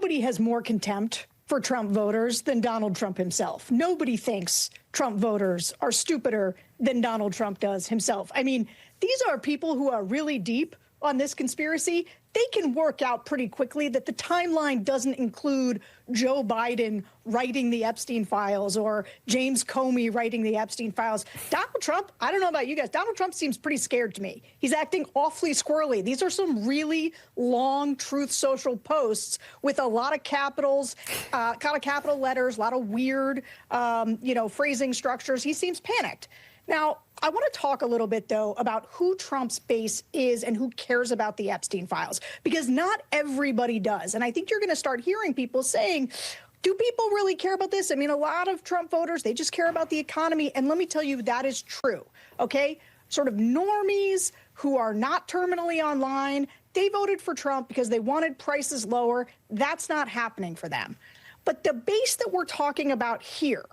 nobody has more contempt for Trump voters than Donald Trump himself. Nobody thinks Trump voters are stupider than Donald Trump does himself. I mean, these are people who are really deep on this conspiracy. They can work out pretty quickly that the timeline doesn't include Joe Biden writing the Epstein files or James Comey writing the Epstein files. Donald Trump, I don't know about you guys, Donald Trump seems pretty scared to me. He's acting awfully squirrely. These are some really long Truth Social posts with a lot of capitals, kind of capital letters, a lot of weird, phrasing structures. He seems panicked. Now, I want to talk a little bit, though, about who Trump's base is and who cares about the Epstein files, because not everybody does. And I think you're going to start hearing people saying, do people really care about this? I mean, a lot of Trump voters, they just care about the economy. And let me tell you, that is true. OK, sort of normies who are not terminally online, they voted for Trump because they wanted prices lower. That's not happening for them. But the base that we're talking about here,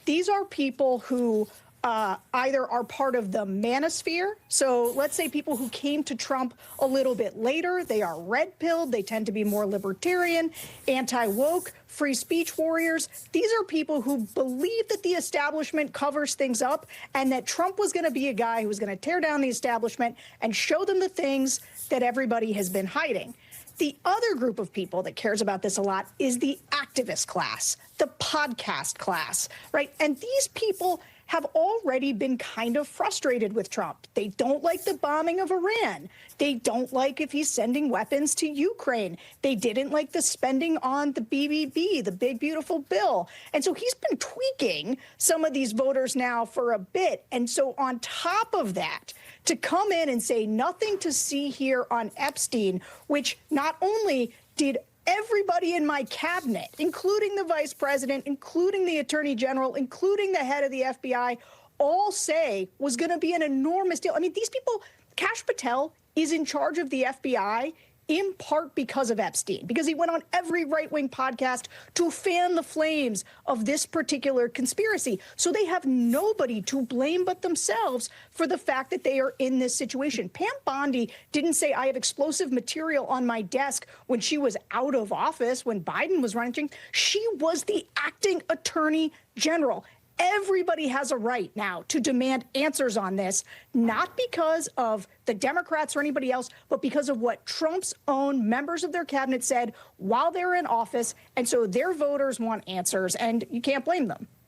these are people who either are part of the manosphere. So let's say people who came to Trump a little bit later, they are red-pilled, they tend to be more libertarian, anti-woke, free speech warriors. These are people who believe that the establishment covers things up and that Trump was going to be a guy who was going to tear down the establishment and show them the things that everybody has been hiding. The other group of people that cares about this a lot is the activist class, the podcast class, right? And these people have already been kind of frustrated with Trump. They don't like the bombing of Iran. They don't like if he's sending weapons to Ukraine. They didn't like the spending on the BBB, the big, beautiful bill. And so he's been tweaking some of these voters now for a bit. And so on top of that, to come in and say nothing to see here on Epstein, which not only did everybody in my cabinet, including the vice president, including the attorney general, including the head of the FBI, all say was going to be an enormous deal. I mean, these people, Kash Patel is in charge of the FBI in part because of Epstein, because he went on every right-wing podcast to fan the flames of this particular conspiracy. So they have nobody to blame but themselves for the fact that they are in this situation. Pam Bondi didn't say, I have explosive material on my desk when she was out of office, when Biden was running. She was the acting attorney general. Everybody has a right now to demand answers on this, not because of the Democrats or anybody else, but because of what Trump's own members of their cabinet said while they were in office. And so their voters want answers, and you can't blame them.